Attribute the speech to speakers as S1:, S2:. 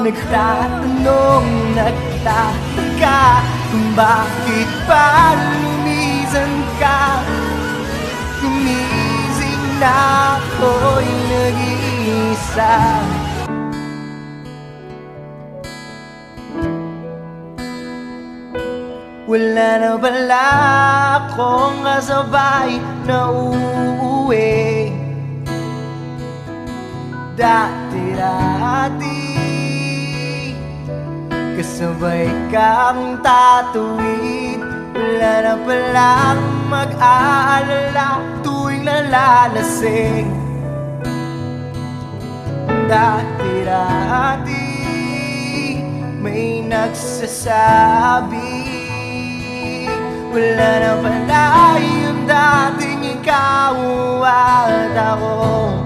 S1: Nagtatanong, nagtataka kung bakit pa lumisan ka. Gumising na ako'y nag-iisa. Wala na pala akong kasabay na uuwi. Dati-dati kasabay kang tatuwid. Wala na palang mag-aalala tuwing nalalasing. Dati-dati may nagsasabi wala na pala yung dating ikaw at ako.